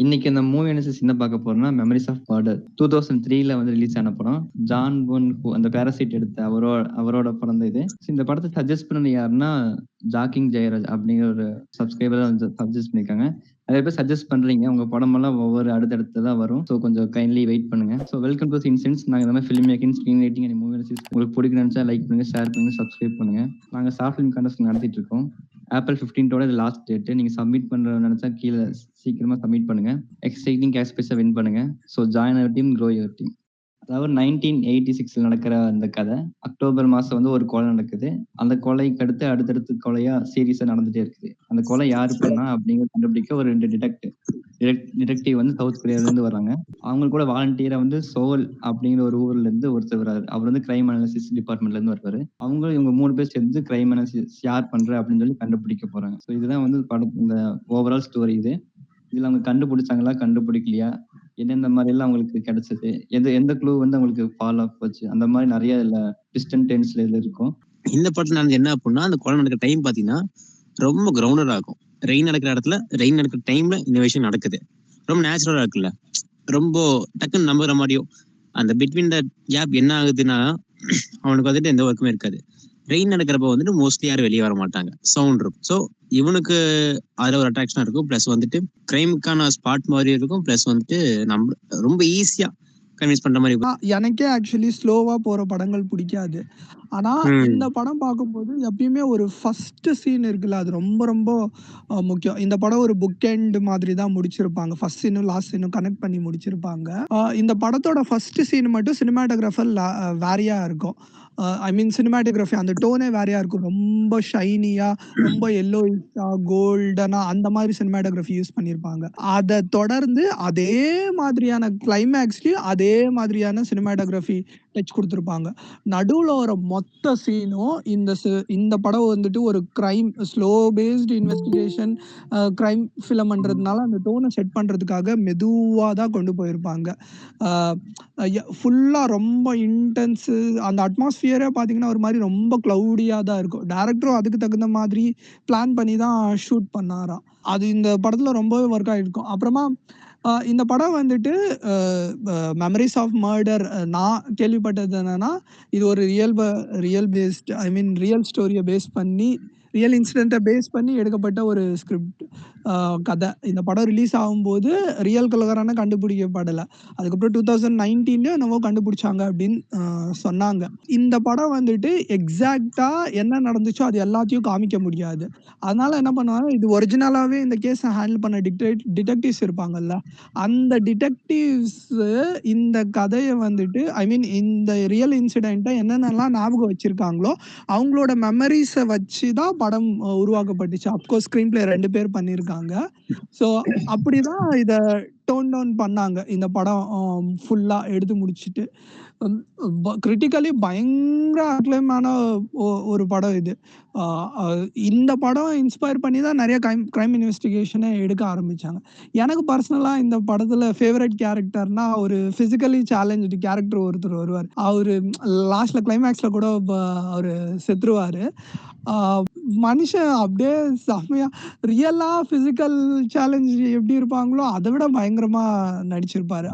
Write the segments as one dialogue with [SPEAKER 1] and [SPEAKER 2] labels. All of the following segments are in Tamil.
[SPEAKER 1] இன்னைக்கு அந்த மூவி அனாலிசிஸ் என்ன பார்க்க போறோம்னா, மெமரிஸ் ஆஃப் மர்டர். 2003ல வந்து ரிலீஸ் ஆன படம். ஜான் பொன் ஹூ அந்த பாராசைட் எடுத்த அவரோட படம் தான் இது. இந்த படத்த சஜெஸ்ட் பண்ணது யாருன்னா, ஜாக்கிங் ஜெயராஜ் அப்படிங்கிற ஒரு சப்ஸ்கிரைபர் தான் வந்து சஜெஸ்ட் பண்ணியிருக்காங்க. நெறைய பேர் சஜெஸ்ட் பண்றீங்க. உங்க படமெல்லாம் ஒவ்வொரு அடுத்தடுத்து தான் வரும். ஸோ கொஞ்சம் கைண்ட்லி வெயிட் பண்ணுங்க. So welcome to incense. நாங்க இந்த மாதிரி film making, screen writing and movie analysis உங்களுக்கு பிடிக்கும்னு நினைச்சா லைக் பண்ணுங்க, ஷேர் பண்ணுங்க, சப்ஸ்கிரைப் பண்ணுங்க. நாங்க ஷார்ட் ஃபிலிம் கான்டெஸ்ட் நடத்திட்டு இருக்கோம். ஏப்ரல் 15th இது லாஸ்ட் டேட். நீங்க சப்மிட் பண்ற நினைச்சா கீழே சீக்கிரமா சப்மிட் பண்ணுங்க. எக்ஸைட்டிங் கேஷ் ப்ரைஸை வின் பண்ணுங்க. So join our team, grow your team. அதாவது 1986 நடக்கிற அந்த கதை. அக்டோபர் மாசம் வந்து ஒரு கொலை நடக்குது. அந்த கொலைக்கு அடுத்து அடுத்தடுத்து கொலையா சீரியஸா நடந்துட்டே இருக்குது. அந்த கொலை யாரு பண்ணா அப்படிங்கிறத கண்டுபிடிக்க ஒரு 2 டிடெக்டிவ் வந்து சவுத் கொரியால இருந்து வர்றாங்க. அவங்க கூட வாலண்டியரா வந்து சோல் அப்படிங்கிற ஒரு ஊர்ல இருந்து ஒருத்தர் வர்றாரு. அவர் வந்து கிரைம் அனாலிசிஸ் டிபார்ட்மெண்ட்ல இருந்து வருவாரு. இவங்க 3 பேர் சேர்ந்து கிரைம் அனாலிசிஸ் யார் பண்ற அப்படின்னு சொல்லி கண்டுபிடிக்க போறாங்க. ஸோ இதுதான் வந்து இந்த ஓவரால் ஸ்டோரி இது. இதுல அவங்க கண்டுபிடிச்சாங்களா, கண்டுபிடிக்கலையா, எந்தெந்த மாதிரி எல்லாம் அவங்களுக்கு கிடைச்சது, எந்த க்ளூ வந்து அவங்களுக்கு ஃபாலோ போச்சு, அந்த மாதிரி நிறைய இதுல ட்விஸ்ட் அண்ட் டர்ன்ஸ்ல இதுல இருக்கும்.
[SPEAKER 2] இந்த படத்துல நடந்து என்ன அப்படின்னா, அந்த கொலை நடக்கிற டைம் பாத்தீங்கன்னா ரொம்ப கிரவுண்டடா இருக்கும். ரெயின் நடக்கிற இடத்துல ரெயின் நடக்கிற டைம்ல இந்த விஷயம் நடக்குது. ரொம்ப நேச்சுரலா இருக்குல்ல, ரொம்ப டக்குன்னு நம்புற மாதிரியும். அந்த பிட்வீன் த கேப் என்ன ஆகுதுன்னா, அவனுக்கு வந்துட்டு எந்த ஒர்க்குமே இருக்காது. ரெயின் நடக்கிறப்ப வந்துட்டு மோஸ்ட்லி யாரும் வெளியே வர மாட்டாங்க, சவுண்ட் இருக்கும். ஸோ இவனுக்கு அதுல ஒரு அட்ராக்ஷனா இருக்கும். பிளஸ் வந்துட்டு கிரைமுக்கான ஸ்பாட் மாதிரி இருக்கும். பிளஸ் வந்துட்டு நம்ம ரொம்ப ஈஸியா கன்வின்ஸ் பண்ற மாதிரி.
[SPEAKER 3] எனக்கே ஆக்சுவலி ஸ்லோவா போற படங்கள் பிடிக்காது. ஆனா இந்த படம் பார்க்கும்போது எப்பயுமே ஒரு ஃபர்ஸ்ட் சீன் இருக்குல்ல, அது ரொம்ப ரொம்ப முக்கியம். இந்த படம் ஒரு புக் எண்ட் மாதிரி தான் முடிச்சிருப்பாங்க. ஃபர்ஸ்ட் சீனும் லாஸ்ட் சீனும் கனெக்ட் பண்ணி முடிச்சிருப்பாங்க. இந்த படத்தோட ஃபர்ஸ்ட் சீன் மட்டும் சினிமாட்டோகிராஃபர் வேறையா இருக்கும். ஐ மீன் சினிமாட்டோகிராஃபி அந்த டோனே வேறையா இருக்கும். ரொம்ப ஷைனியா, ரொம்ப எல்லோயிஷா, கோல்டனா அந்த மாதிரி சினிமாட்டோகிராஃபி யூஸ் பண்ணியிருப்பாங்க. அதை தொடர்ந்து அதே மாதிரியான கிளைமேக்ஸ்லயும் அதே மாதிரியான சினிமாட்டோகிராஃபி டச் கொடுத்துருப்பாங்க. நடுவில் ஒரு மொத்த சீனும் இந்த படம் வந்துட்டு ஒரு crime slow paced investigation crime ஃபிலம்ன்றதுனால அந்த டோனை செட் பண்ணுறதுக்காக மெதுவாக தான் கொண்டு போயிருப்பாங்க. ஃபுல்லாக ரொம்ப இன்டென்ஸு, அந்த அட்மாஸ்ஃபியரே பார்த்தீங்கன்னா ஒரு மாதிரி ரொம்ப க்ளவுடியாக தான் இருக்கும். டேரக்டரும் அதுக்கு தகுந்த மாதிரி பிளான் பண்ணி தான் ஷூட் பண்ணாராம். அது இந்த படத்தில் ரொம்பவே ஒர்க் ஆகிருக்கும். அப்புறமா இந்த படம் வந்துட்டு மெமரிஸ் ஆஃப் மர்டர் நான் கேள்விப்பட்டது என்னன்னா, இது ஒரு ரியல் பேஸ்ட் ஐ மீன் ரியல் ஸ்டோரியை பேஸ் பண்ணி, ரியல் இன்சிடென்ட்டை பேஸ் பண்ணி எடுக்கப்பட்ட ஒரு ஸ்கிரிப்ட் கதை. இந்த படம் ரிலீஸ் ஆகும்போது ரியல் கலகரான கண்டுபிடிக்கப்படலை. அதுக்கப்புறம் 2019 என்னவோ கண்டுபிடிச்சாங்க அப்படின்னு சொன்னாங்க. இந்த படம் வந்துட்டு எக்ஸாக்டா என்ன நடந்துச்சோ அது எல்லாத்தையும் காமிக்க முடியாது. அதனால என்ன பண்ணுவாங்க, இது ஒரிஜினலாகவே இந்த கேஸை ஹேண்டில் பண்ண டிடெக்டிவ்ஸ் இருப்பாங்கல்ல, அந்த டிடெக்டிவ்ஸ் இந்த கதையை வந்துட்டு ஐ மீன் இந்த ரியல் இன்சிடென்ட்டை என்னென்னலாம் ஞாபகம் வச்சிருக்காங்களோ அவங்களோட மெமரிஸை வச்சு தான் படம் உருவாக்கப்பட்டுச்சு. அப்கோர்ஸ் ஸ்க்ரீன் பிளே 2 பேர் பண்ணியிருக்காங்க. ஸோ அப்படிதான் இதை டோன் டவுன் பண்ணாங்க. இந்த படம் ஃபுல்லாக எடுத்து முடிச்சுட்டு கிரிட்டிக்கலி பயங்கர அக்ளைமான ஒரு படம் இது. இந்த படம் இன்ஸ்பயர் பண்ணி தான் நிறைய கிரைம் இன்வெஸ்டிகேஷனை எடுக்க ஆரம்பித்தாங்க. எனக்கு பர்சனலாக இந்த படத்தில் ஃபேவரட் கேரக்டர்னா ஒரு ஃபிசிக்கலி சேலஞ்சு கேரக்டர் ஒருத்தர் வருவார். அவர் லாஸ்ட்டில் கிளைமேக்ஸில் கூட அவர் செத்துருவார். மனுஷன் அப்படியே செம்மையாக ரியலாக ஃபிசிக்கல் சேலஞ்ச் எப்படி இருப்பாங்களோ அதை விட பயங்கரமாக நடிச்சிருப்பார்.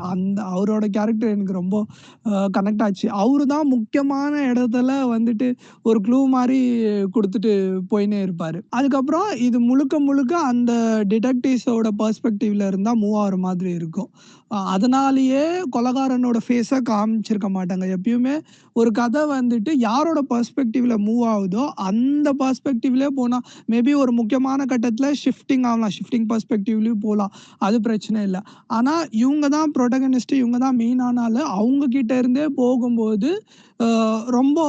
[SPEAKER 3] அவரோட கேரக்டர் எனக்கு ரொம்ப கனெக்ட் ஆச்சு. அவரு தான் முக்கியமான இடத்துல வந்துட்டு ஒரு க்ளூ மாதிரி கொடுத்துட்டு போயினே இருப்பார். அதுக்கப்புறம் இது முழுக்க அந்த டிடெக்டிவ்ஸோட பெர்ஸ்பெக்டிவ்ல இருந்தால் மூவ் ஆகிற மாதிரி இருக்கும். அதனாலேயே கொலைகாரனோட ஃபேஸை காமிச்சிருக்க மாட்டாங்க. எப்பயுமே ஒரு கதை வந்துட்டு யாரோட பெர்ஸ்பெக்டிவ்ல மூவ் ஆகுதோ அந்த பெர்ஸ்பெக்டிவ்லேயே போனால் மேபி ஒரு முக்கியமான கட்டத்தில் ஷிஃப்டிங் ஆகலாம், ஷிஃப்டிங் பெர்ஸ்பெக்டிவ்லேயும் போகலாம், அது பிரச்சனை இல்லை. ஆனால் இவங்க தான் ப்ரொட்டகனிஸ்ட், இவங்க தான் மெயினானால அவங்க கிட்ட இருந்தே போகும்போது ரொம்ப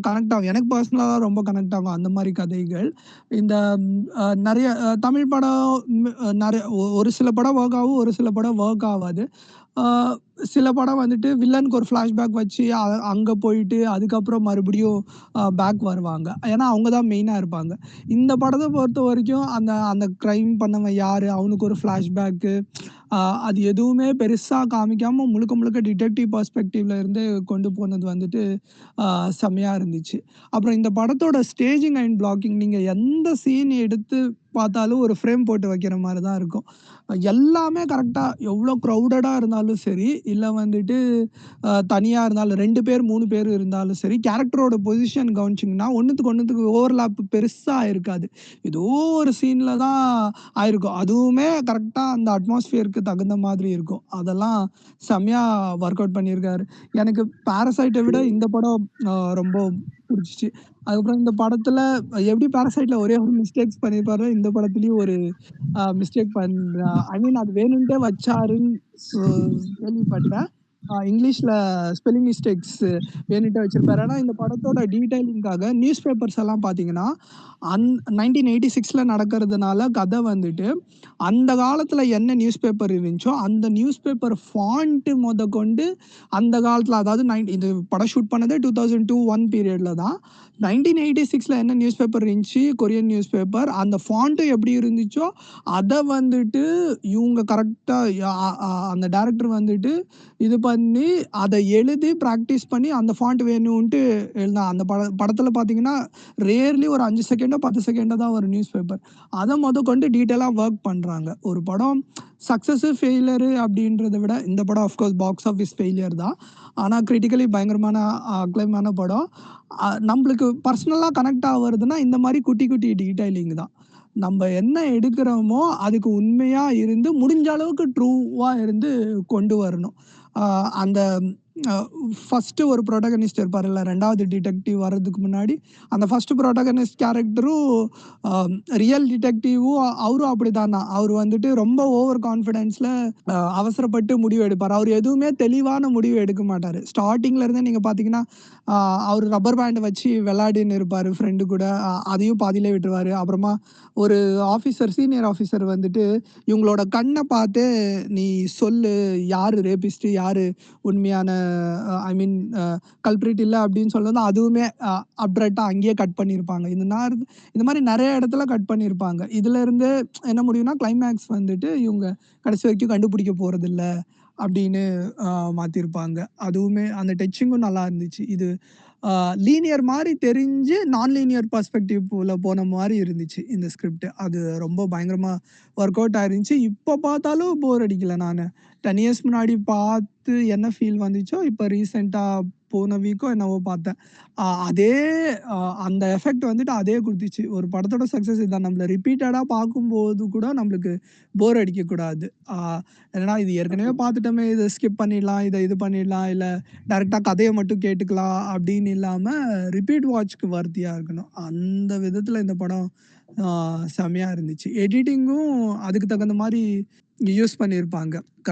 [SPEAKER 3] கனெக்ட் ஆகும். எனக்கு பர்சனலாக ரொம்ப கனெக்ட் ஆகும் அந்த மாதிரி கதைகள். இந்த நிறைய தமிழ் படம் நிறைய ஒரு சில படம் ஒர்க் ஆகும், ஒரு சில படம் ஒர்க் ஆகாது. சில படம் வந்துட்டு வில்லனுக்கு ஒரு ஃப்ளாஷ்பேக் வச்சு அங்க போயிட்டு அதுக்கப்புறம் மறுபடியும் பேக் வருவாங்க. ஏன்னா அவங்க தான் மெயினா இருப்பாங்க. இந்த படத்த பொறுத்தவரைக்கும் அந்த அந்த கிரைம் பண்ணவன் யாரு? அவனுக்கு ஒரு ஃப்ளாஷ்பேக்கு அது எதுவுமே பெருசா காமிக்காம முழுக்க முழுக்க டிடெக்டிவ் பெர்ஸ்பெக்டிவ்ல இருந்து கொண்டு போனது வந்துட்டு செம்மையா இருந்துச்சு. அப்புறம் இந்த படத்தோட ஸ்டேஜிங் அண்ட் பிளாக்கிங் நீங்க எந்த சீன் எடுத்து பார்த்தாலும் ஒரு ஃப்ரேம் போட்டு வைக்கிற மாரி தான் இருக்கும். எல்லாமே கரெக்ட்டா எவ்ளோ க்ரவுடடா இருந்தாலும் சரி, இல்ல வந்துட்டு தனியா இருந்தாலும் 2 பேர், 3 பேர் இருந்தாலும் சரி, கேரக்டரோட பொசிஷன் கவனிச்சீங்கன்னா, ஒண்ணுத்துக்கு ஓவர்லேப் பெருசா ஆயிருக்காது. ஏதோ ஒரு சீன்ல தான் ஆயிருக்கும். அதுவுமே கரெக்ட்டா அந்த அட்மாஸ்பியர்க்கு தகுந்த மாதிரி இருக்கும். அதெல்லாம் செம்மையா ஒர்க் அவுட் பண்ணியிருக்காரு. எனக்கு பாரசைட்ட விட இந்த படம் ரொம்ப புடிச்சுச்சு. அதுக்கப்புறம் இந்த படத்துல எப்படி பாரசைட்ல ஒரே ஒரு மிஸ்டேக்ஸ் பண்ணியிருப்பாரோ, இந்த படத்துலயும் ஒரு மிஸ்டேக் ஐ மீன் அது வேணும்ட்டே வச்சாருன்னு சொ கேள்விப்பட்டேன். இங்கிலீஷ்ல ஸ்பெல்லிங் மிஸ்டேக்ஸ் வேணும்ட்டே வச்சிருப்பாரு. ஆனா இந்த படத்தோட டீடைலிங்காக நியூஸ் பேப்பர்ஸ் எல்லாம் பார்த்தீங்கன்னா, 1986ல நடக்கிறதுனால கதை வந்துட்டு, அந்த காலத்துல என்ன நியூஸ் பேப்பர் இருந்துச்சோ, அந்த நியூஸ் பேப்பர் ஃபாண்ட் மொதற்கொண்டு அந்த காலத்துல அதாவது இது படம் ஷூட் பண்ணது 2002, 1 பீரியட்ல தான். 1986ல என்ன நியூஸ் பேப்பர் இருந்துச்சு, கொரியன் நியூஸ் பேப்பர். அந்த ஃபாண்ட்டும் எப்படி இருந்துச்சோ, அத வந்துட்டு இவங்க கரெக்ட்டா அந்த டைரக்டர் வந்துட்டு இது பண்ணி, அத எழுதி பிராக்டிஸ் பண்ணி அந்த ஃபாண்ட் வேணுன்ட்டு அந்த படத்துல பார்த்தீங்கன்னா, ரேர்லி ஒரு 5 செகண்டோ, 10 செகண்டோ தான் ஒரு நியூஸ் பேப்பர். அத மொதற்கொண்டு டீட்டெயிலா வொர்க் பண்றாங்க. ஒரு படம் சக்சஸு, ஃபெயிலியரு அப்படின்றத விட இந்த படம் ஆஃப்கோர்ஸ் பாக்ஸ் ஆஃபிஸ் ஃபெயிலியர் தான். ஆனா கிரிட்டிக்கலி பயங்கரமான அக்ளைமான படம். நம்பளுக்கு பர்சனலா கனெக்ட் ஆவறதுன்னா, இந்த மாரி குட்டி குட்டி டீட்டெயிலிங் தான். நம்ப என்ன எடுக்கிறோமோ, அதுக்கு உண்மையா இருந்து முடிஞ்ச அளவுக்கு ட்ரூவா இருந்து கொண்டு வரணும். அந்த அ ஃபர்ஸ்ட்டு ஒரு புரோட்டகனிஸ்ட் இருப்பாருல்ல, 2வது டிடெக்டிவ் வர்றதுக்கு முன்னாடி, அந்த ஃபர்ஸ்ட் புரோட்டகனிஸ்ட் கேரக்டரும் அ ரியல் டிடெக்டிவும் அவரும் அப்படித்தானா. அவரு வந்துட்டு ரொம்ப ஓவர் கான்ஃபிடன்ஸ்ல அவசரப்பட்டு முடிவு எடுப்பாரு. அவரு எதுவுமே தெளிவான முடிவு எடுக்க மாட்டாரு. ஸ்டார்ட்டிங்ல இருந்தே நீங்க பார்த்தீங்கன்னா, அவரு ரப்பர் பேண்ட் வச்சு விளையாடின்னு இருப்பாரு ஃப்ரெண்டு கூட. அதையும் பாதியிலே விட்டுருவாரு. அப்புறமா ஒரு சீனியர் ஆஃபீசர் வந்துட்டு, இவங்களோட கண்ண பார்த்தே நீ சொல்லு யாரு ரேபிஸ்ட்டு, யாரு உண்மையான ஐ மீன் கல்ப்ரிட் இல்ல அப்படின்னு சொன்னது அதுவுமே அப்ரப்ட்டா அங்கேயே கட் பண்ணியிருப்பாங்க. இந்த மாரி நெறைய இடத்துல கட் பண்ணியிருப்பாங்க. இதுலருந்து என்ன முடியும்னா, கிளைமேக்ஸ் வந்துட்டு இவங்க கடைசி வரைக்கும் கண்டுபிடிக்க போறதில்ல அப்படின்னு மாத்திருப்பாங்க. அதுவுமே அந்த டச்சிங்கும் நல்லா இருந்துச்சு. இது லீனியர் மாரி தெரிஞ்சு, நான் லீனியர் பெர்ஸ்பெக்டிவ்ல போன மாரி இருந்துச்சு இந்த ஸ்கிரிப்ட். அது ரொம்ப பயங்கரமா ஒர்க் அவுட் ஆயிருந்துச்சு. இப்ப பார்த்தாலும் போர் அடிக்கல நானு. 10 இயர்ஸ் முன்னாடி பார்த்து என்ன ஃபீல் வந்துச்சோ, இப்ப ரீசென்ட்டா போன வீக்கோ என்னவோ பார்த்தேன். அதே அந்த எஃபெக்ட் வந்துட்டு அதே குடுத்துச்சு. ஒரு படத்தோட சக்சஸ் இதான். நம்மள ரிப்பீட்டடா பார்க்கும்போது கூட நம்மளுக்கு போர் அடிக்கக்கூடாது. ஆ என்னடா இது ஏற்கனவே பார்த்துட்டோமே, இத ஸ்கிப் பண்ணிடலாம், இத இது பண்ணிடலாம், இல்ல டைரக்ட்டா கதைய மட்டும் கேட்டுக்கலாம் அப்படின்னு இல்லாம, ரிப்பீட் வாட்ச்‌க்கு வொர்த்தியா இருக்கணும். அந்த விதத்துல இந்த படம் ஆ செம்மையா இருந்துச்சு. எடிட்டிங்கும் அதுக்கு தகுந்த மாரி யூஸ் பண்ணியிருப்பாங்க. க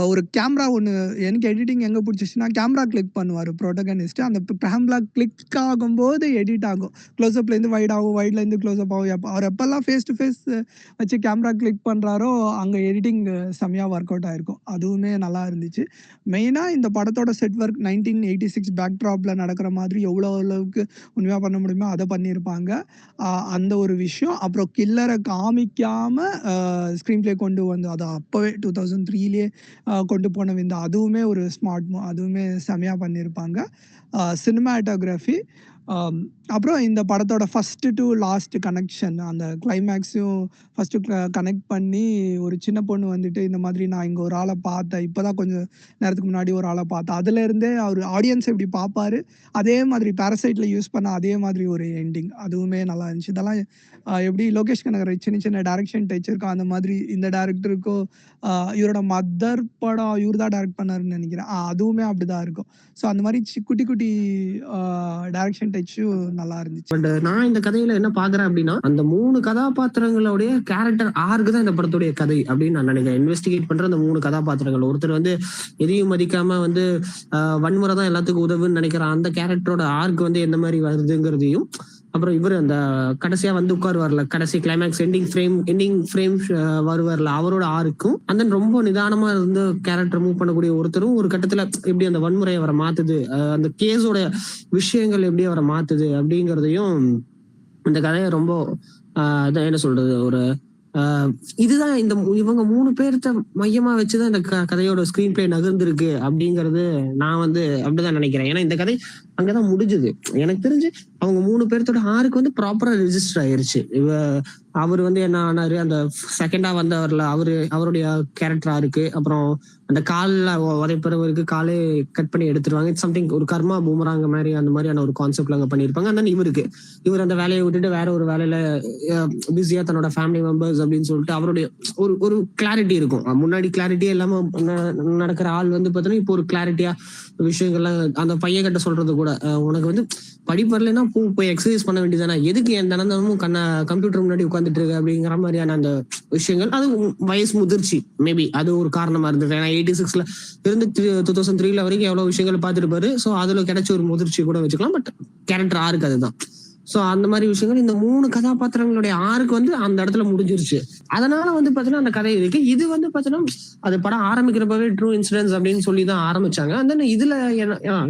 [SPEAKER 3] ஒரு கேமரா ஒண்ணு எனக்கு எடிட்டிங் எங்க புடிச்சுச்சுன்னா, கேமரா கிளிக் பண்ணுவாரு புரோட்டகனிஸ்ட். அந்த கேமரா கிளிக் ஆகும்போது எடிட் ஆகும். க்ளோஸ்அப்லேருந்து வைட் ஆகும், வைட்லேருந்து க்ளோஸ்அப் ஆகும். அவர் எப்பல்லாம் ஃபேஸ் டூ ஃபேஸ் வச்சு கேமரா கிளிக் பண்றாரோ, அங்க எடிட்டிங் செம்மையா ஒர்க் அவுட் ஆயிருக்கும். அதுவுமே நல்லா இருந்துச்சு. மெயினா இந்த படத்தோட செட் ஒர்க் 1986 பேக்ட்ராப்ல நடக்கிற மாதிரி எவ்வளோ அளவுக்கு உண்மையா பண்ண முடியுமோ அத பண்ணியிருப்பாங்க. அந்த ஒரு விஷயம். அப்புறம் கில்லர காமிக்காம ஸ்க்ரீன் பிளே கொண்டு வந்து அது அப்பவே 2003லயே கொண்டு போன விதம் அதுவுமே ஒரு ஸ்மார்ட் அதுவுமே செமையா பண்ணியிருப்பாங்க. சினிமாட்டோகிராஃபி அப்புறம் இந்த படத்தோட ஃபர்ஸ்ட் டூ லாஸ்ட் கனெக்ஷன் அந்த கிளைமேக்ஸையும் ஃபர்ஸ்ட் கனெக்ட் பண்ணி ஒரு சின்ன பொண்ணு வந்துட்டு இந்த மாதிரி நான் இங்க ஒரு ஆள பார்த்தேன். இப்பதான் கொஞ்சம் நேரத்துக்கு முன்னாடி ஒரு ஆள பார்த்தேன். அதுல இருந்தே அவரு ஆடியன்ஸ் எப்படி பார்ப்பாரு, அதே மாதிரி பாரசைட்ல யூஸ் பண்ண அதே மாதிரி ஒரு எண்டிங் அதுவுமே நல்லா இருந்துச்சு. இதெல்லாம் எப்படி லோகேஷ் கனகராஜ் சின்ன சின்ன டைரக்ஷன் டச் இருக்கும். அந்த மாதிரி இந்த டைரக்டருக்கும் இவரோட மதர் படம் இவரு தான் டைரக்ட் பண்ணாருன்னு நினைக்கிறேன். அதுவுமே அப்படிதான் இருக்கும். ஸோ அந்த மாதிரி குட்டி குட்டி டைரக்ஷன் டச்சும் நல்லா இருந்துச்சு.
[SPEAKER 4] பட் நான் இந்த கதையில என்ன பாக்குறேன் அப்படின்னா, அந்த 3 கதாபாத்திரங்களுடைய கேரக்டர் ஆர்க் தான் இந்த படத்துடைய கதை அப்படின்னு நான் நினைக்கிறேன். இன்வெஸ்டிகேட் பண்ற அந்த 3 கதாபாத்திரங்கள். ஒருத்தர் வந்து எதையும் மதிக்காம வந்து வன்முறை தான் எல்லாத்துக்கும் உதவுன்னு நினைக்கிற அந்த கேரக்டரோட ஆர்க் வந்து எந்த மாதிரி வருதுங்கிறதையும் அப்புறம் இவர் அந்த கடைசியா வந்து உட்காருவார்ல, கடைசி கிளைமேக்ஸ் எண்டிங் ஃப்ரேம் வருவார்ல, அவரோட ஆருக்கும் அந்த ரொம்ப நிதானமா இருந்து கேரக்டர் மூவ் பண்ணக்கூடிய ஒருத்தரும் ஒரு கட்டத்துல எப்படி அந்த வன்முறை அவரை மாத்துது, அந்த கேஸோட விஷயங்கள் எப்படி அவரை மாத்துது அப்படிங்கறதையும் இந்த கதையை ரொம்ப என்ன சொல்றது, ஒரு இதுதான் இவங்க 3 பேர்த்த மையமா வச்சுதான் இந்த கதையோட ஸ்கிரீன் பிளே நகர்ந்திருக்கு அப்படிங்கறது நான் வந்து அப்படிதான் நினைக்கிறேன். ஏன்னா இந்த கதை அங்கதான் முடிஞ்சுது. எனக்கு தெரிஞ்சு அவங்க 3 பேர்த்தோட ஆருக்கு வந்து ப்ராப்பரா ரெஜிஸ்டர் ஆயிருச்சு. அவர் வந்து என்ன ஆனாரு, அந்த செகண்டா வந்தவர்ல அவருடைய கேரக்டர் ஆருக்கு, அப்புறம் அந்த காலில் உதைப்பறவருக்கு காலே கட் பண்ணி எடுத்துருவாங்க. இட்ஸ் சம்திங் ஒரு கர்மா பூமராங்க மாதிரி அந்த மாதிரியான ஒரு கான்செப்ட்ல அங்க பண்ணியிருப்பாங்க. அந்த இவர் அந்த வேலையை விட்டுட்டு வேற ஒரு வேலையில பிஸியா தன்னோட ஃபேமிலி மெம்பர்ஸ் அப்படின்னு சொல்லிட்டு அவருடைய ஒரு கிளாரிட்டி இருக்கும். முன்னாடி கிளாரிட்டியே இல்லாம நடக்கிற ஆள் வந்து பார்த்தீங்கன்னா இப்போ ஒரு கிளாரிட்டியா விஷயங்கள்லாம் அந்த பையன் கிட்ட சொல்றது கூட, உனக்கு வந்து படிப்பறலைன்னா போய் எக்ஸசைஸ் பண்ண வேண்டியதானே, எதுக்கு என் தினமும் கம்ப்யூட்டர் முன்னாடி உட்காந்துட்டு இருக்கு அப்படிங்கிற மாதிரியான அந்த விஷயங்கள். அது வயசு முதிர்ச்சி மேபி அது ஒரு காரணமா இருந்தது. ஏன்னா 86ல இருந்து 2003 வரைக்கும் எவ்வளவு விஷயங்கள் பார்த்துருப்பாரு. ஸோ அதுல கிடைச்ச ஒரு முதிர்ச்சி கூட வச்சுக்கலாம். பட் கேரக்டர் ஆருக்கு அதுதான். சோ அந்த மாதிரி விஷயங்கள் இந்த 3 கதாபாத்திரங்களுடைய ஆருக்கு வந்து அந்த இடத்துல முடிஞ்சிருச்சு. அதனால வந்து பாத்தீங்கன்னா அந்த கதை இருக்கு. இது வந்து பாத்தீங்கன்னா அது படம் ஆரம்பிக்கிறப்பவே ட்ரூ இன்சிடென்ட்ஸ் அப்படின்னு சொல்லிதான் ஆரம்பிச்சாங்க. அந்த இதுல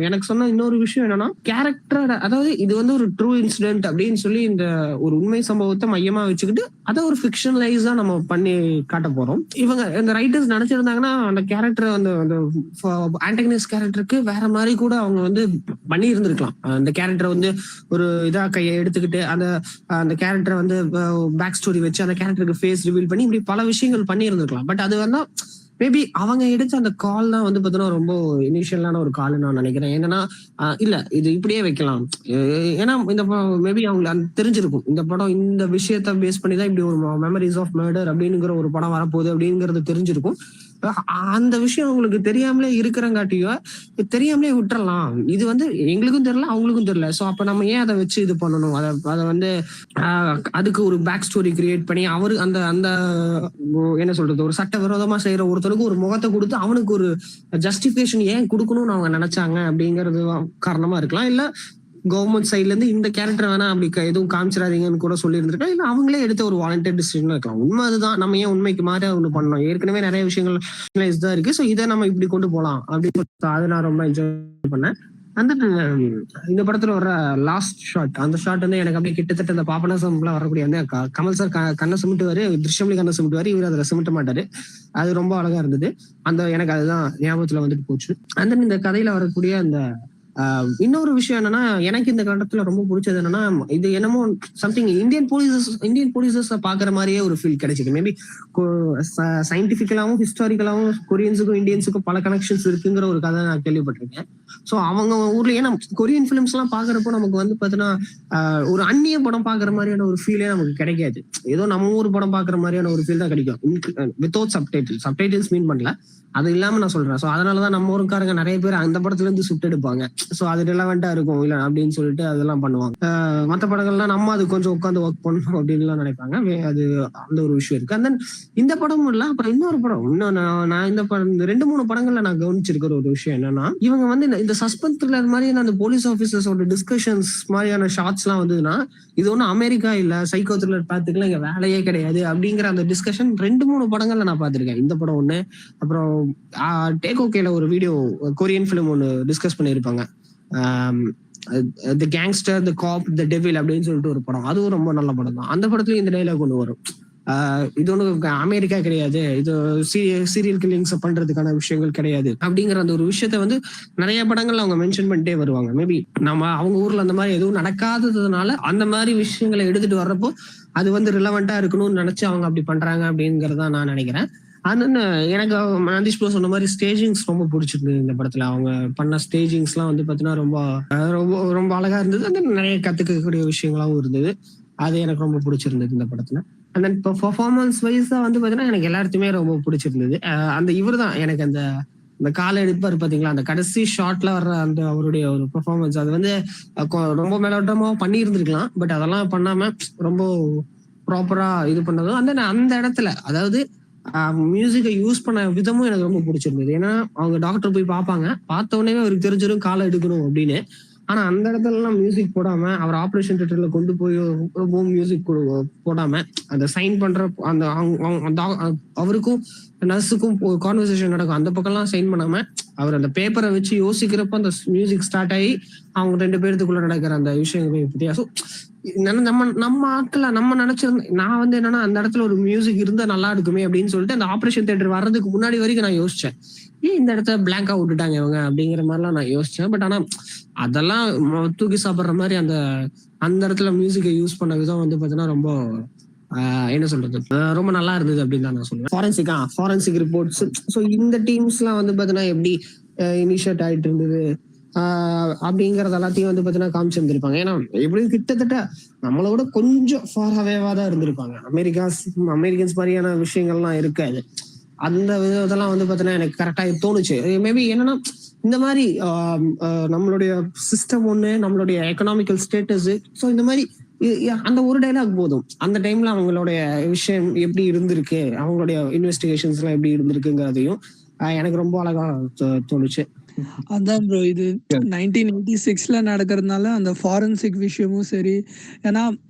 [SPEAKER 4] எனக்கு சொன்ன இன்னொரு விஷயம் என்னன்னா, கேரக்டர், அதாவது இது வந்து ஒரு ட்ரூ இன்சிடென்ட் அப்படின்னு சொல்லி இந்த ஒரு உண்மை சம்பவத்தை மையமா வச்சுக்கிட்டு அதை ஒரு ஃபிக்ஷனலைஸா நம்ம பண்ணி காட்ட போறோம். இவங்க இந்த ரைட்டர்ஸ் நினைச்சிருந்தாங்கன்னா அந்த கேரக்டர் அந்த ஆன்டகனிஸ்ட் கேரக்டருக்கு வேற மாதிரி கூட அவங்க வந்து பண்ணி இருந்திருக்கலாம். அந்த கேரக்டர் வந்து ஒரு இதா கையை எடுத்துக்கிட்டு அந்த கேரக்டரை வந்து பேக் ஸ்டோரி வச்சு அந்த கேரக்டருக்கு ஃபேஸ் ரிவீல் பண்ணி இப்படி பல விஷயங்கள் பண்ணி இருந்திருக்கலாம். பட் அது வந்து மேபி அவங்க எடுத்த அந்த கால் தான் வந்து பார்த்தீங்கன்னா ரொம்ப இனிஷியலான ஒரு கால் நான் நினைக்கிறேன். என்னன்னா இல்ல இது இப்படியே வைக்கலாம். ஏன்னா இந்த மேபி அவங்களுக்கு தெரிஞ்சிருக்கும் இந்த படம் இந்த விஷயத்த பேஸ் பண்ணி தான் இப்படி ஒரு மெமரிஸ் ஆஃப் மர்டர் அப்படிங்கிற ஒரு படம் வரப்போகுது அப்படிங்கிறது தெரிஞ்சிருக்கும். அந்த விஷயம் அவங்களுக்கு தெரியாமலே இருக்கிறங்காட்டியோ தெரியாமலே விட்டுறலாம். இது வந்து எங்களுக்கும் தெரியல அவங்களுக்கும் தெரியல. சோ அப்ப நம்ம ஏன் அதை வச்சு இது பண்ணணும்? அதை வந்து அதுக்கு ஒரு பேக் ஸ்டோரி கிரியேட் பண்ணி அவரு அந்த என்ன சொல்றது, ஒரு சட்டவிரோதமா செய்யற ஒருத்தருக்கு ஒரு முகத்தை கொடுத்து அவனுக்கு ஒரு ஜஸ்டிபிகேஷன் ஏன் கொடுக்கணும்னு அவங்க நினைச்சாங்க அப்படிங்கிறது காரணமா இருக்கலாம். இல்ல கவர்மெண்ட் சைட்ல இருந்து இந்த கேரக்டர் வேணா அப்படி எதுவும் காமிச்சிடாதீங்கன்னு கூட சொல்லி இருந்திருக்கலாம். இல்ல அவங்களே எடுத்த ஒரு வாலண்டியர் டிசிஷன் இருக்கலாம். உண்மை அதுதான். நம்ம ஏன் உண்மைக்கு மாறி ஒண்ணு பண்ணணும்? ஏற்கனவே நிறைய விஷயங்கள் தான் இருக்கு. சோ இதை நம்ம இப்படி கொண்டு போகலாம் அப்படின்னு அதை நான் ரொம்ப என்ஜாய் பண்ணேன். அந்த இந்த படத்துல வர லாஸ்ட் ஷாட், அந்த ஷாட் வந்து எனக்கு அப்படியே கிட்டத்தட்ட அந்த பாபநாசம்லாம் வரக்கூடிய அந்த கமல் சார் கண்ணை சுமிட்டுவாரு, திருஷ்யம்லி கண்ணை சுமிட்டுவாரு, இவர் அதுல சுமிட்ட மாட்டாரு. அது ரொம்ப அழகா இருந்தது. எனக்கு அதுதான் ஞாபகத்துல வந்துட்டு போச்சு. அந்த இந்த கதையில வரக்கூடிய அந்த இன்னொரு விஷயம் என்னன்னா, எனக்கு இந்த கட்டத்துல ரொம்ப பிடிச்சது என்னன்னா, இது என்னமோ சம்திங் இந்தியன் போலீசஸ் பாக்குற மாதிரியே ஒரு ஃபீல் கிடைச்சிது. மேபி சயின்டிபிக்கலாவும் ஹிஸ்டாரிக்கலாவும் கொரியன்ஸுக்கும் இந்தியன்ஸுக்கும் பல கனெக்ஷன்ஸ் இருக்குங்கிற ஒரு கதை நான் கேள்விப்பட்டிருக்கேன். சோ அவங்க ஊர்ல ஏன்னா கொரியன் பிலிம்ஸ் எல்லாம் பாக்குறப்போ நமக்கு வந்து பாத்தீங்கன்னா ஒரு அந்நிய படம் பாக்குற மாதிரியான ஒரு ஃபீலே நமக்கு கிடைக்காது. ஏதோ நம்ம ஊர் படம் பாக்குற மாதிரியான ஒரு ஃபீல் தான் கிடைக்கும் வித்தவுட் சப்டைட்டில்ஸ் மீன் பண்ணல, அது இல்லாம நான் சொல்றேன். சோ அதனாலதான் நம்ம ஊருக்காரங்க நிறைய பேர் அந்த படத்துல இருந்து சுட்டு எடுப்பாங்க. சோ அது ரிலவெண்டா இருக்கும் இல்ல அப்படின்னு சொல்லிட்டு அதெல்லாம் பண்ணுவாங்க. மற்ற படங்கள்லாம் நம்ம அது கொஞ்சம் உட்காந்து ஒர்க் பண்ணணும் அப்படின்னு எல்லாம் நினைப்பாங்க. அது அந்த ஒரு விஷயம் இருக்கு. அந்த இந்த படமும் இல்ல, அப்புறம் இன்னொரு படம் நான் இந்த 2-3 படங்கள்ல நான் கவனிச்சிருக்கிற ஒரு விஷயம் என்னன்னா, இவங்க வந்து இந்த சஸ்பென்ஸ் த்ரில்லர் மாதிரியான அந்த போலீஸ் ஆபீசர்ஸோட டிஸ்கஷன்ஸ் மாதிரியான ஷார்ட்ஸ் எல்லாம் வந்துன்னா, இது ஒன்னும் அமெரிக்கா இல்ல சைக்கோ த்ரில்லர் பார்த்துக்கலாம் இங்க வேலையே கிடையாது அப்படிங்கிற அந்த டிஸ்கஷன் 2-3 படங்கள்ல நான் பார்த்திருக்கேன். இந்த படம் ஒண்ணு, அப்புறம் டேக் ஓகேல ஒரு வீடியோ கொரியன் பிலிம் ஒண்ணு டிஸ்கஸ் பண்ணிருப்பாங்க, தி கேங்ஸ்டர், தி காப், தி டெவில் அப்படின்னு சொல்லிட்டு ஒரு படம். அதுவும் ரொம்ப நல்ல படம் தான். அந்த படத்துலயும் இந்த டைலாக் ஒண்ணு வரும், இது ஒண்ணு அமெரிக்கா கிடையாது, இது சீரியல் கில்லிங்ஸ் பண்றதுக்கான விஷயங்கள் கிடையாது அப்படிங்கிற அந்த ஒரு விஷயத்த வந்து நிறைய படங்கள்ல அவங்க மென்ஷன் பண்ணிட்டே வருவாங்க. மேபி நம்ம அவங்க ஊர்ல அந்த மாதிரி எதுவும் நடக்காததுனால அந்த மாதிரி விஷயங்களை எடுத்துட்டு வர்றப்போ அது வந்து ரிலவெண்டா இருக்கணும்னு நினைச்சு அவங்க அப்படி பண்றாங்க அப்படிங்கறத நான் நினைக்கிறேன். எனக்கு நந்தீஷ் ப்ரோ சொன்ன மாதிரி ஸ்டேஜிங்ஸ் ரொம்ப பிடிச்சிருந்தது இந்த படத்துல. அவங்க பண்ண ஸ்டேஜிங்ஸ் எல்லாம் வந்து பாத்தீங்கன்னா ரொம்ப ரொம்ப ரொம்ப அழகா இருந்தது. அந்த நிறைய கத்துக்கக்கூடிய விஷயங்களாவும் இருந்தது. அது எனக்கு ரொம்ப பிடிச்சிருந்தது இந்த படத்துல. அந்த பெர்ஃபார்மன்ஸ் வைஸா வந்து பாத்தீங்கன்னா எனக்கு எல்லாருக்குமே ரொம்ப பிடிச்சிருந்தது. அந்த இவர் தான் எனக்கு அந்த காலை எடுப்பாரு பாத்தீங்களா, அந்த கடைசி ஷாட்ல வர்ற அந்த அவருடைய ஒரு பெர்ஃபார்மன்ஸ், அது வந்து ரொம்ப மேலோட்டமா பண்ணி இருந்திருக்கலாம். பட் அதெல்லாம் பண்ணாம ரொம்ப ப்ராப்பரா இது பண்ணதும் அந்த இடத்துல, அதாவது மியூசிக்கை யூஸ் பண்ண விதமும் எனக்கு ரொம்ப பிடிச்சிருந்தது. ஏன்னா அவங்க டாக்டர் போய் பார்ப்பாங்க, பார்த்த உடனே அவருக்கு தெரிஞ்சிடும் காலை எடுக்கணும் அப்படின்னு. ஆனா அந்த இடத்துல எல்லாம் மியூசிக் போடாம அவர் ஆபரேஷன் தியேட்டர்ல கொண்டு போய் மியூசிக் போடாம அந்த சைன் பண்ற அந்த அவருக்கும் நர்ஸுக்கும் கான்வர்சேஷன் நடக்கும், அந்த பக்கம்லாம் சைன் பண்ணாம அவர் அந்த பேப்பரை வச்சு யோசிக்கிறப்ப அந்த மியூசிக் ஸ்டார்ட் ஆகி அவங்க 2 பேருக்குள்ள நடக்கிற அந்த விஷயங்கள் பத்தியா. ஸோ நம்ம ஆட்கள நம்ம நினைச்சிருந்த நான் வந்து என்னன்னா அந்த இடத்துல ஒரு மியூசிக் இருந்தா நல்லா இருக்குமே அப்படின்னு சொல்லிட்டு அந்த ஆபரேஷன் தியேட்டர் வர்றதுக்கு முன்னாடி வரைக்கும் நான் யோசிச்சேன், ஏன் இந்த இடத்துல பிளாங்கா விட்டுட்டாங்க இவங்க அப்படிங்கிற மாதிரிலாம் நான் யோசிச்சேன். பட் ஆனா அதெல்லாம் தூக்கி சாப்பிடுற மாதிரி அந்த இடத்துல மியூசிக்கை யூஸ் பண்ண விதம் வந்து பாத்தீங்கன்னா ரொம்ப என்ன சொல்றது, ரொம்ப நல்லா இருந்தது அப்படின்னு தான் நான் சொல்லுவேன். Forensic reports. ஸோ இந்த டீம்ஸ் எல்லாம் வந்து பாத்தீங்கன்னா எப்படி இனிஷியேட் ஆயிட்டு இருந்தது அப்படிங்கறது எல்லாத்தையும் வந்து பாத்தீங்கன்னா காமிச்சிருந்திருப்பாங்க. ஏன்னா எப்படியும் கிட்டத்தட்ட நம்மளோட கொஞ்சம் ஃபார் அவேவா தான் இருந்திருப்பாங்க. அமெரிக்கன்ஸ் மாதிரியான விஷயங்கள்லாம் இருக்காது. அந்த இதெல்லாம் வந்து பாத்தீங்கன்னா எனக்கு கரெக்டா தோணுச்சு. மேபி என்னன்னா இந்த மாதிரி நம்மளுடைய சிஸ்டம் ஒண்ணு, நம்மளுடைய எக்கனாமிக்கல் ஸ்டேட்டஸ், ஸோ இந்த மாதிரி அந்த ஒரு டைலாக் போதும் அந்த டைம்ல அவங்களுடைய விஷயம் எப்படி இருந்திருக்கு, அவங்களுடைய இன்வெஸ்டிகேஷன்ஸ் எல்லாம் எப்படி இருந்திருக்குங்கிறதையும் எனக்கு ரொம்ப அழகா தோணுச்சு.
[SPEAKER 3] அதான் ப்ரோ, இது 1986ல நடக்கிறதுனால அந்த ஃபாரன்சிக் விஷயமும் சரி. ஏன்னா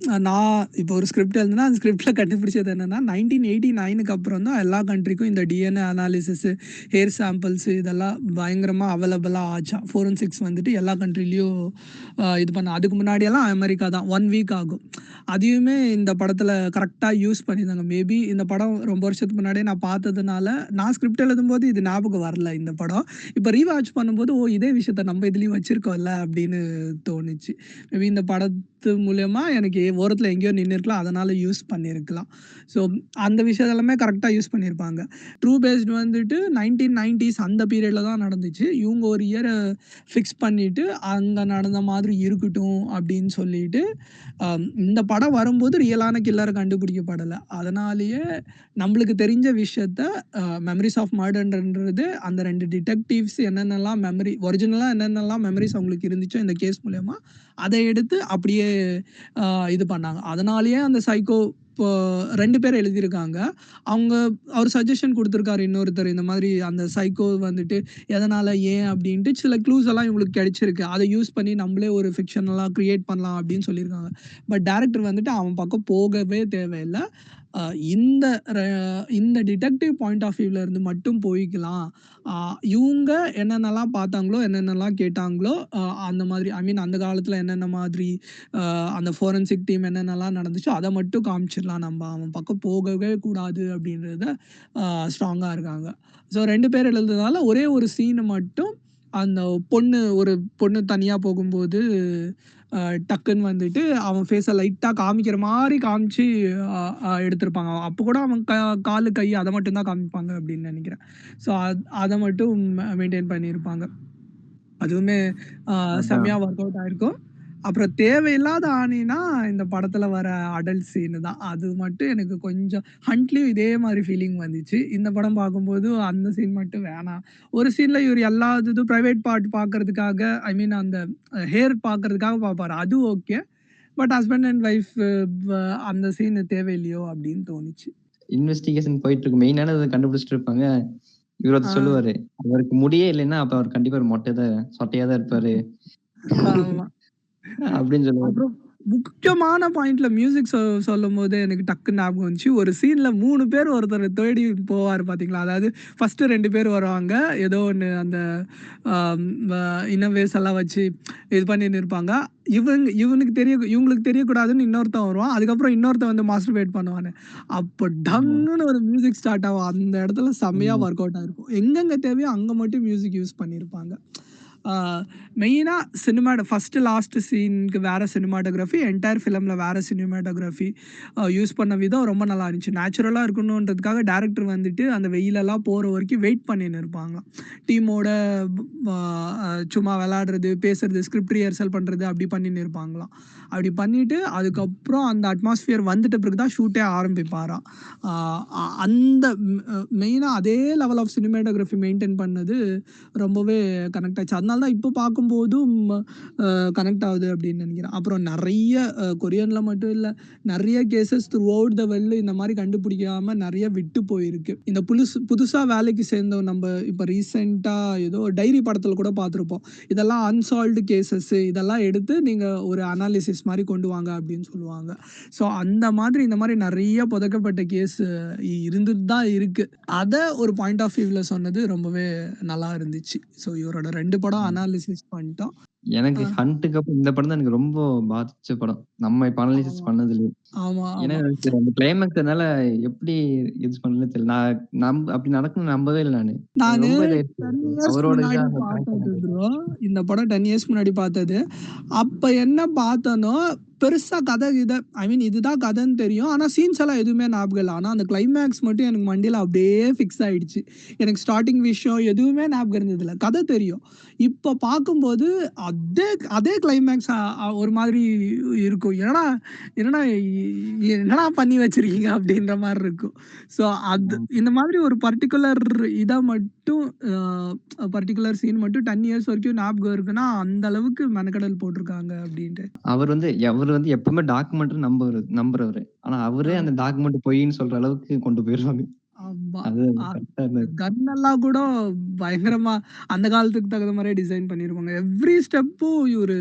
[SPEAKER 3] நான் இப்போ ஒரு ஸ்கிரிப்ட் எழுதுனா அந்த ஸ்கிரிப்ட்ல கண்டுபிடிச்சது என்னன்னா 1989க்கு அப்புறம் தான் எல்லா கண்ட்ரிக்கும் இந்த டிஎன்ஏ அனாலிசிஸ், ஹேர் சாம்பிள்ஸ் இதெல்லாம் பயங்கரமா அவைலபிளாக ஆச்சா. ஃபோரன்சிக்ஸ் வந்துட்டு எல்லா கண்ட்ரிலையும் இது பண்ண. அதுக்கு முன்னாடியெல்லாம் அமெரிக்கா தான் 1 வீக் ஆகும். அதையுமே இந்த படத்துல கரெக்டாக யூஸ் பண்ணியிருந்தாங்க. மேபி இந்த படம் ரொம்ப வருஷத்துக்கு முன்னாடியே நான் பார்த்ததுனால நான் ஸ்கிரிப்ட் எழுதும்போது இது ஞாபகம் வரல இந்த படம். இப்போ ரீவாட்ச் பண்ணும்போது இதே விஷயத்த நம்ம இதுலயும் வச்சிருக்கோம்ல அப்படின்னு தோணுச்சு. மேபி இந்த படத்து மூலமா எனக்கு ஓரத்துல எங்கேயோ நின்று இருக்கலாம், அதனால யூஸ் பண்ணியிருக்கலாம். ஸோ அந்த விஷயம் எல்லாமே கரெக்டாக யூஸ் பண்ணியிருப்பாங்க. ட்ரூ பேஸ்ட் வந்துட்டு 1990s அந்த பீரியட்ல தான் நடந்துச்சு. இவங்க ஒரு இயரை ஃபிக்ஸ் பண்ணிட்டு அங்கே நடந்த மாதிரி இருக்கட்டும் அப்படின்னு சொல்லிட்டு இந்த படம் வரும்போது ரியலான கில்லரை கண்டுபிடிக்கப்படலை. அதனாலேயே நம்மளுக்கு தெரிஞ்ச விஷயத்த மெமரிஸ் ஆஃப் மர்டர்ன்றது அந்த 2 டிடெக்டிவ்ஸ் என்னென்னலாம் ஒரிஜினலாக என்னென்னலாம் மெமரிஸ் அவங்களுக்கு இருந்துச்சோ இந்த கேஸ் மூலயமா அதை எடுத்து அப்படியே இது பண்ணாங்க. அதனாலேயே அந்த சைக்கோ இப்போ 2 பேர் எழுதியிருக்காங்க. அவர் சஜஷன் கொடுத்துருக்காரு இன்னொருத்தர், இந்த மாதிரி அந்த சைக்கோ வந்துட்டு எதனால ஏன் அப்படின்ட்டு சில க்ளூஸ் எல்லாம் இவங்களுக்கு கிடைச்சிருக்கு, அதை யூஸ் பண்ணி நம்மளே ஒரு ஃபிக்ஷனெல்லாம் கிரியேட் பண்ணலாம் அப்படின்னு சொல்லியிருக்காங்க. பட் டேரக்டர் வந்துட்டு அவன் பக்கம் போகவே தேவையில்லை. இந்த டிடெக்டிவ் பாயிண்ட் ஆஃப் வியூல இருந்து மட்டும் போய்க்கலாம். இவங்க என்னென்னலாம் பார்த்தாங்களோ என்னென்னலாம் கேட்டாங்களோ அந்த மாதிரி அந்த காலத்துல என்னென்ன மாதிரி அந்த ஃபோரன்சிக் டீம் என்னென்னலாம் நடந்துச்சோ அதை மட்டும் காமிச்சிடலாம், நம்ம அவன் பக்கம் போகவே கூடாது அப்படின்றத ஸ்ட்ராங்கா இருக்காங்க. ஸோ 2 பேர் எழுதுறதுனால ஒரே ஒரு சீனை மட்டும் அந்த ஒரு பொண்ணு தனியா போகும்போது டக்குன்னு வந்துட்டு அவன் ஃபேஸை லைட்டாக காமிக்கிற மாதிரி காமிச்சு எடுத்திருப்பாங்க. அப்போ கூட அவன் காலு கை அதை மட்டும் தான் காமிப்பாங்க அப்படின்னு நினைக்கிறேன். ஸோ அதை மட்டும் மெயின்டைன் பண்ணியிருப்பாங்க. அதுவுமே செம்மையா ஒர்க் அவுட் ஆயிருக்கும். அப்புறம் தேவையில்லாத ஆணினா இந்த படத்துல வர அடல்ட் சீனு தான். அது மட்டும் எனக்கு கொஞ்சம் ஹண்ட்லயும் இதே மாதிரி ஃபீலிங் வந்துச்சு. இந்த படம் பார்க்கும்போது அந்த சீன் மட்டும் வேணாம். ஒரு சீன்ல இவர் எல்லா இதுவும் பிரைவேட் பார்ட் பார்க்கறதுக்காக அந்த ஹேர் பார்க்கறதுக்காக பார்ப்பாரு. அது okay. But husband and wife அந்த சீன் தேவையில்லையோ அப்படின்னு தோணுச்சு.
[SPEAKER 1] இன்வெஸ்டிகேஷன் போயிட்டு இருக்கு, மெயினானதை கண்டுபிடிச்சிட்டு இருப்பாங்க. இவர் சொல்லுவாரு அவருக்கு முடியே இல்லைன்னா அப்ப அவர் கண்டிப்பா சொட்டையா தான் இருப்பாரு அப்படின்னு சொல்லுவாரு.
[SPEAKER 3] அப்புறம் முக்கியமான பாயிண்ட்ல மியூசிக் சொல்லும் போது எனக்கு டக்கு ஞாபகம் வந்துச்சு. ஒரு சீன்ல 3 பேர் ஒருத்தர் தேடி போவார் பாத்தீங்களா. அதாவது ஃபர்ஸ்ட் 2 பேர் வருவாங்க, ஏதோ ஒன்று அந்த இன்னவேஸ் எல்லாம் வச்சு இது பண்ணின்னு இருப்பாங்க. இவங்களுக்கு தெரியக்கூடாதுன்னு இன்னொருத்தன் வருவான். அதுக்கப்புறம் இன்னொருத்தன் வந்து மாஸ்டர்பேட் பண்ணுவானு. அப்போ டங்குன்னு ஒரு மியூசிக் ஸ்டார்ட் ஆகும். அந்த இடத்துல செம்மையா ஒர்க் அவுட் ஆயிருக்கும். எங்கெங்க தேவையோ அங்க மட்டும் மியூசிக் யூஸ் பண்ணியிருப்பாங்க. மெயினா ஃபர்ஸ்ட் லாஸ்ட் சீனுக்கு வேற சினிமாட்டோகிராஃபி, என்டையர் ஃபிலிம்ல வேற சினிமாட்டோகிராஃபி யூஸ் பண்ண விதம் ரொம்ப நல்லா இருந்துச்சு. நேச்சுரலா இருக்கணுன்றதுக்காக டேரக்டர் வந்துட்டு அந்த வெயிலெல்லாம் போற வரைக்கும் வெயிட் பண்ணின்னு இருப்பாங்க. டீமோட சும்மா விளையாடுறது, பேசுறது, ஸ்கிரிப்ட் ரிஹர்சல் பண்றது அப்படி பண்ணின்னு இருப்பாங்களாம். அப்படி பண்ணிட்டு அதுக்கப்புறம் அந்த அட்மாஸ்பியர் வந்துட்ட பிறகுதான் ஷூட்டே ஆரம்பிப்பாராம். அந்த மெயினா அதே லெவல் ஆஃப் சினிமாட்டோகிராஃபி மெயின்டைன் பண்ணது ரொம்பவே கனெக்ட் ஆச்சு. அதனால அதனால தான் இப்போ பார்க்கும்போதும் கனெக்ட் ஆகுது அப்படின்னு நினைக்கிறேன். அப்புறம் நிறைய கொரியன்ல மட்டும் இல்லை, நிறைய cases through out the well இந்த மாதிரி கண்டுபிடிக்காம நிறைய விட்டு போயிருக்கு. இந்த புதுசாக வேலைக்கு சேர்ந்தோம் நம்ம இப்போ ரீசெண்டாக ஏதோ டைரி படத்தில் கூட பார்த்துருப்போம். இதெல்லாம் அன்சால்வ்டு கேசஸ், இதெல்லாம் எடுத்து நீங்கள் ஒரு அனாலிசிஸ் மாதிரி கொண்டு வாங்க அப்படின்னு சொல்லுவாங்க. ஸோ அந்த மாதிரி இந்த மாதிரி நிறைய புதைக்கப்பட்ட கேஸ் இருந்துட்டு தான் இருக்கு. அதை ஒரு பாயிண்ட் ஆஃப் வியூவில் சொன்னது ரொம்பவே நல்லா இருந்துச்சு. ஸோ இவரோட 2 படம் அனாலிசிஸ் பண்ணிட்டோம்.
[SPEAKER 1] எனக்கு ஹண்ட்டுக்கு அப்புறம் இந்த படம் தான் எனக்கு ரொம்ப பாதிச்ச படம். நம்ம இப்ப அனலைசிஸ் பண்ணதுலயே.
[SPEAKER 3] ஆமா
[SPEAKER 1] ஏன்னா
[SPEAKER 3] ஆமா
[SPEAKER 1] எனக்கு அந்த கிளைமேக்ஸ் என்னால எப்படி இது பண்றதுன்னு தெரியல. நான் அப்படி நடக்கும்னு நம்பவே இல்லை நானு.
[SPEAKER 3] நானு
[SPEAKER 1] ரொம்ப
[SPEAKER 3] 10
[SPEAKER 1] இதாயிடுச்சு.
[SPEAKER 3] இயர்ஸ்
[SPEAKER 1] அவரோட
[SPEAKER 3] முன்னாடி
[SPEAKER 1] இதா அந்த connect
[SPEAKER 3] பார்த்தது
[SPEAKER 1] பண்ணது.
[SPEAKER 3] ப்ரோ. இந்த படம் 10 இயர்ஸ் முன்னாடி பார்த்தது. அப்ப என்ன பார்த்தனோ பெருசா கதை ஐ மீன் இதுதான் கதைன்னு தெரியும். ஆனா சீன்ஸ் எல்லாம் எதுவுமே ஞாபகம் இல்லை. ஆனா அந்த கிளைமேக்ஸ் மட்டும் எனக்கு மண்டியில அப்படியே ஃபிக்ஸ் ஆயிடுச்சு. எனக்கு ஸ்டார்டிங் விஷயம் எதுவுமே ஞாபகம் இருந்தது இல்லை, கதை தெரியும். இப்ப பார்க்கும்போது அதே அதே கிளைமேக்ஸ் ஒரு மாதிரி இருக்கும். என்னடா என்னடா என்னடா பண்ணி வச்சிருக்கீங்க அப்படின்ற மாதிரி இருக்கும். ஸோ அது இந்த மாதிரி ஒரு பர்டிகுலர் இதை மட்டும் பர்டிகுலர் சீன் மட்டும் 10 இயர்ஸ் வரைக்கும் ஞாபகம் இருக்குன்னா அந்த அளவுக்கு மெனக்கடல் போட்டிருக்காங்க அப்படின்ட்டு.
[SPEAKER 1] அவர் வந்து எப்பவுமே டாக்குமெண்ட்ரி நம்புறவரு. ஆனா அவரே அந்த டாக்குமெண்ட் பொய்ன்னு சொல்ற அளவுக்கு கொண்டு போயிருவாங்க.
[SPEAKER 3] ஆமா.
[SPEAKER 1] அது கரெக்டா இருந்தது.
[SPEAKER 3] கன் எல்லாம் கூட பயங்கரமா அந்த காலத்துக்கு தகுந்த மாதிரியே டிசைன் பண்ணிருப்பாங்க. எவ்ரி ஸ்டெப்பும் இவரு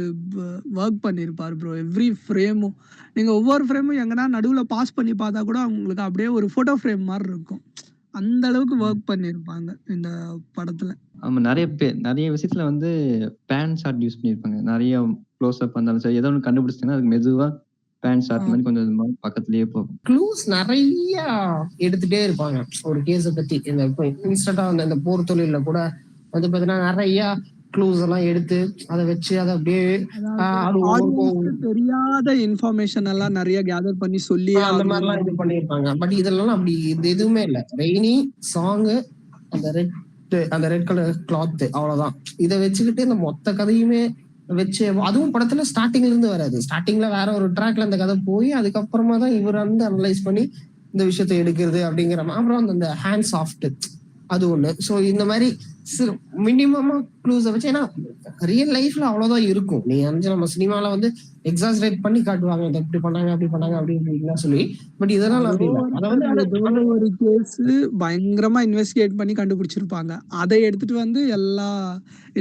[SPEAKER 3] ஒர்க் பண்ணிருப்பாரு ப்ரோ. எவ்ரி ஃப்ரேமும் நீங்க ஒவ்வொரு ஃப்ரேமும் எங்கன்னா நடுவுல பாஸ் பண்ணி பார்த்தா கூட உங்களுக்கு அப்படியே ஒரு போட்டோ ஃப்ரேம் மாதிரி இருக்கும். அந்த அளவுக்கு ஒர்க் பண்ணிருப்பாங்க இந்த படத்துல.
[SPEAKER 1] ஆமா, நிறைய விஷயத்துல வந்து பேன் ஷாட் யூஸ் பண்ணிருப்பாங்க. நிறைய க்ளோஸ் அப் இருந்தாலும் சரி, ஏதோ ஒன்று கண்டுபிடிச்சிட்டீங்கன்னா அதுக்கு மெதுவா பேன் ஷாட் மாதிரி கொஞ்சம் கொஞ்சமா பக்கத்துலயே போகும்.
[SPEAKER 4] க்ளூஸ் நிறைய எடுத்துட்டே இருப்பாங்க ஒரு கேஸை பத்தி. இந்த இப்போ இன்ஸ்டன்டா வந்து இந்த போர் தொழில கூட வந்து பாத்தீங்கன்னா நிறைய க்ளூஸ் எல்லாம் எடுத்து அதை வச்சு அதை அப்படியே அது
[SPEAKER 3] ஆடியன்ஸ்க்கு தெரியாத இன்ஃபர்மேஷன் எல்லாம் நிறைய கேதர் பண்ணி சொல்லி
[SPEAKER 4] அந்த மாதிரிலாம் இது பண்ணிருப்பாங்க. பட் இதெல்லாம் அப்படி இது எதுவுமே இல்லை. ரெய்னி சாங்கு, அந்த ரெட் கலர் கிளாத், அவ்வளவுதான். இதை வச்சுக்கிட்டு இந்த மொத்த கதையுமே வச்சு, அதுவும் படத்துல ஸ்டார்டிங்ல இருந்து வராது. ஸ்டார்டிங்ல வேற ஒரு ட்ராக்ல அந்த கதை போய் அதுக்கப்புறமா தான் இவர் வந்து அனலைஸ் பண்ணி இந்த விஷயத்த எடுக்கிறது அப்படிங்கிற. அப்புறம் அந்த ஹேண்ட் சாஃப்ட் அது ஒண்ணு. ஸோ இந்த மாதிரி மினிமமா க்ளூஸை வச்சு, ஏன்னா ரியல் லைஃப்ல அவ்வளவுதான் இருக்கும். நீ நம்ம சினிமால வந்து எக்ஸாஜரேட் பண்ணி காட்டுவாங்க, இதை இப்படி பண்ணாங்க அப்படி பண்ணாங்க அப்படின்னு சொல்லி. பட் இதெல்லாம் அப்படி இல்லை.
[SPEAKER 3] அதை ஒரு கேஸ் பயங்கரமா இன்வெஸ்டிகேட் பண்ணி கண்டுபிடிச்சிருப்பாங்க. அதை எடுத்துட்டு வந்து எல்லாம்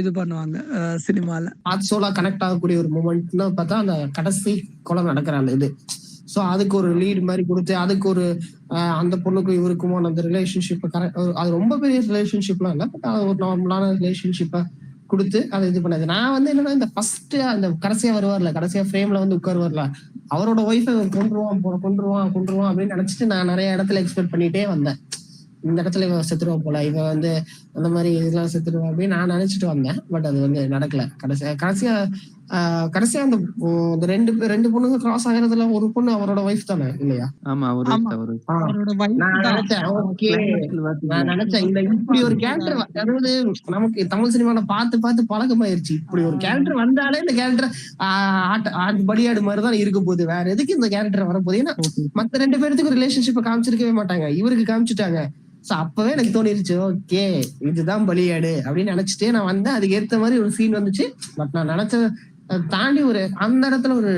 [SPEAKER 3] இது பண்ணுவாங்க சினிமால.
[SPEAKER 4] ஆர்ட்ஸோல கனெக்ட் ஆகக்கூடிய ஒரு மூமெண்ட்னு பார்த்தா அந்த கடைசி கொலை நடக்கிற அந்த இது. ஸோ அதுக்கு ஒரு லீட் மாதிரி கொடுத்து, அதுக்கு ஒரு அந்த பொண்ணுக்கும் இவருக்குமோ அந்த ரிலேஷன்ஷிப், அது ரொம்ப பெரிய ரிலேஷன்ஷிப்லாம் இல்லை, பட் ஒரு நார்மலான ரிலேஷன்ஷிப்பை கொடுத்து அதை இது பண்ணாது. நான் வந்து என்னன்னா இந்த ஃபர்ஸ்ட் அந்த கடைசியா வருவார்ல, கடைசியா ஃப்ரேம்ல வந்து உட்காருவார்ல, அவரோட ஒய்ஃபை கொண்டுருவான் அப்படின்னு நினைச்சிட்டு நான் நிறைய இடத்துல எக்ஸ்பெக்ட் பண்ணிட்டே வந்தேன். இந்த இடத்துல இவன் செத்துருவான் போல, இவன் வந்து அந்த மாதிரி இதெல்லாம் செத்துருவான் அப்படின்னு நான் நினைச்சிட்டு வந்தேன். பட் அது வந்து நடக்கல. கடைசியா அந்த ரெண்டு பொண்ணுங்க கிராஸ் ஆகிறதுல ஒரு பொண்ணு அவரோட ஒய்ஃப் தானே, இல்லையா?
[SPEAKER 1] ஆமா,
[SPEAKER 4] நான் நினைச்சேன் இந்த இப்படி ஒரு கேரக்டர், அதாவது நமக்கு தமிழ் சினிமால பார்த்து பழக்கமாயிருச்சு. இப்படி ஒரு கேரக்டர் வந்தாலே இந்த கேரக்டர் படியாடு மாதிரிதான் இருக்க போகுது. வேற எதுக்கு இந்த கேரக்டர் வரப்போகுது? ஏன்னா மத்த 2 பேருக்கு ரிலேஷன்ஷிப்பை காமிச்சிருக்கவே மாட்டாங்க, இவருக்கு காமிச்சுட்டாங்க. சோ அப்பவே எனக்கு தோணிருச்சு, ஓகே இதுதான் பலியாடு அப்படின்னு நினைச்சிட்டே நான் வந்தேன். அதுக்கு ஏத்த மாதிரி ஒரு சீன் வந்துச்சு. பட் நான் நினைச்ச தாண்டி ஒரு அந்த இடத்துல ஒரு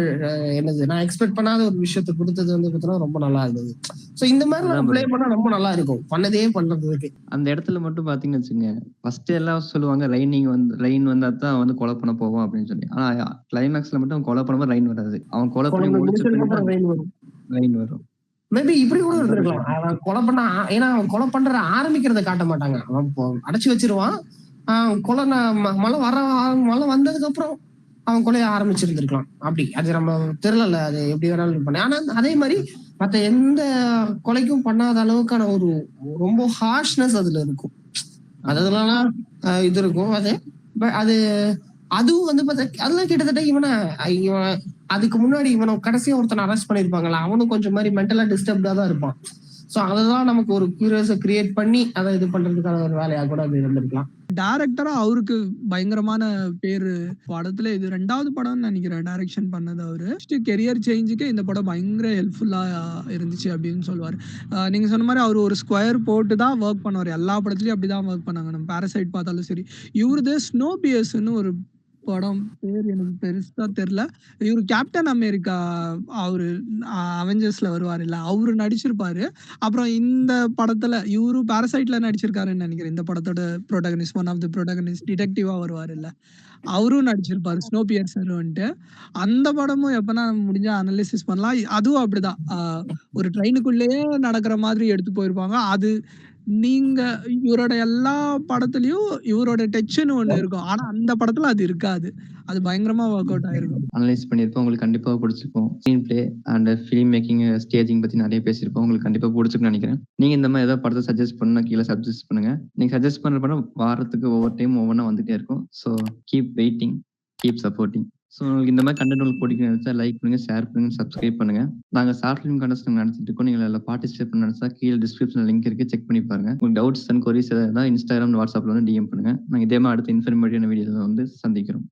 [SPEAKER 4] என்னது நான் எக்ஸ்பெக்ட் பண்ணாத ஒரு விஷயத்தை கொடுத்தது வந்து பார்த்தீங்கன்னா ரொம்ப நல்லா இருந்தது. சோ இந்த மாதிரி நம்ம பிளே பண்ணா ரொம்ப நல்லா இருக்கும், பண்றதுக்கு.
[SPEAKER 1] அந்த இடத்துல மட்டும் பாத்தீங்கன்னு வச்சுங்க, ஃபர்ஸ்ட் எல்லாம் சொல்லுவாங்க ரெயின் வந்தா தான் வந்து கொலை பண்ண போவோம் அப்படின்னு சொல்லி. ஆனா கிளைமேக்ஸ்ல மட்டும் கொலை பண்ணும்போது ரெயின் வராது. அவன் கொலை பண்ணி முடிச்சு ரெயின் வரும்.
[SPEAKER 4] மேபி இப்படி கூட இருந்திருக்கலாம். அவன் கொலை பண்ண, ஏன்னா அவன் கொலை பண்ற ஆரம்பிக்கிறத காட்ட மாட்டாங்க. அவன் அடைச்சு வச்சிருவான். கொலை மழை வந்ததுக்கு அப்புறம் அவன் கொலைய ஆரம்பிச்சிருந்திருக்கலாம். அப்படி அது நம்ம தெரியல, அது எப்படி வேணாலும் பண்ண. ஆனா அதே மாதிரி மத்த எந்த கொலைக்கும் பண்ணாத அளவுக்கான ஒரு ரொம்ப ஹார்ஷ்னஸ் அதுல இருக்கும். அதனால இது இருக்கும். அது அதுவும் வந்து அதெல்லாம் கிட்டத்தட்ட இவன் அதுக்கு முன்னாடி இவனை கடைசியா ஒருத்தனை அரெஸ்ட் பண்ணிருப்பாங்களா, அவனும் கொஞ்சம் மாதிரி மென்டலா டிஸ்டர்ப்டா தான் இருப்பான். ஸோ அதெல்லாம் நமக்கு ஒரு கியூரியஸை கிரியேட் பண்ணி அதை இது பண்றதுக்கான ஒரு வேலையா கூட அது இருந்திருக்கலாம்.
[SPEAKER 3] டைரக்டரா அவருக்கு பயங்கரமான பேரு. படத்துல இது 2வது படம்னு நினைக்கிறேன் டைரக்ஷன் பண்ணது அவரு. கெரியர் சேஞ்சுக்கு இந்த படம் பயங்கர ஹெல்ப்ஃபுல்லா இருந்துச்சு அப்படின்னு சொல்லுவாரு. நீங்க சொன்ன மாதிரி அவர் ஒரு ஸ்கொயர் போட்டு தான் ஒர்க் பண்ணுவார். எல்லா படத்துலயும் அப்படிதான் ஒர்க் பண்ணாங்க. நம்ம பாராசைட் பார்த்தாலும் சரி. இவருது ஸ்னோபியர்ஸ்ன்னு ஒரு படம், பேர் எனக்கு பெருசா தெரியல. இவரு கேப்டன் அமெரிக்கா, அவரு அவெஞ்சர்ஸ்ல வருவாரு இல்ல, அவரு நடிச்சிருப்பாரு. அப்புறம் இந்த படத்துல இவரு பாராசைட்ல நடிச்சிருக்காருன்னு நினைக்கிறேன். இந்த படத்தோட protagonist, one of the protagonist டிடெக்டிவா வருவாரு இல்ல, அவரும் நடிச்சிருப்பாரு ஸ்னோபியர்சர்ன்ட்டு. அந்த படமும் எப்பனா முடிஞ்சா அனலிசிஸ் பண்ணலாம். அதுவும் அப்படிதான். ஒரு ட்ரெயினுக்குள்ளேயே நடக்கிற மாதிரி எடுத்து போயிருப்பாங்க. அது நீங்க இவரோட எல்லா படத்துலயும் இவரோட டச்சுன்னு ஒண்ணு இருக்கும். ஆனா அந்த படத்துல அது இருக்காது. அது பயங்கரமா ஒர்க் அவுட் ஆயிருக்கும்.
[SPEAKER 1] அனலைஸ் பண்ணியிருப்போம். உங்களுக்கு கண்டிப்பா பிடிச்சிருக்கும். Screen play and film making, staging பத்தி நிறைய பேசியிருப்போம். உங்களுக்கு கண்டிப்பா பிடிச்சிருக்கும்னு நினைக்கிறேன். நீங்க இந்த மாதிரி ஏதாவது படத்தை சஜஸ்ட் பண்ணா கீழே சஜஸ்ட் பண்ணுங்க. நீங்க சஜஸ்ட் பண்ற படம் வாரத்துக்கு ஒவ்வொரு டைம் ஒவ்வொன்றா வந்துட்டே இருக்கும். So keep waiting, keep supporting. So உங்களுக்கு இந்த மாதிரி கண்டென்ட் உங்களுக்கு பிடிக்கும்னு நினைச்சா லைக் பண்ணுங்க, ஷேர் பண்ணுங்க, சப்ஸ்கிரைப் பண்ணுங்க. நாங்கள் ஷார்ட் ஃபிலிம் கண்டஸ்ட் நடத்திட்டு இருக்கோம். நீங்கள் அதில் பார்ட்டிசிபேட் பண்ண நினைச்சா கீழே டிஸ்கிரிப்ஷன் லிங்க் இருக்கு, செக் பண்ணி பாருங்க. உங்களுக்கு டவுட்ஸ் அண்ட் கொரிஸ் ஏதாவது இன்ஸ்டாகிராம், வாட்ஸ்அப்ல வந்து டிஎம் பண்ணுங்க. நாங்கள் இதே மாதிரி அடுத்த இன்ஃபர்மேட்டிவான வீடியோவில் வந்து சந்திக்கிறோம்.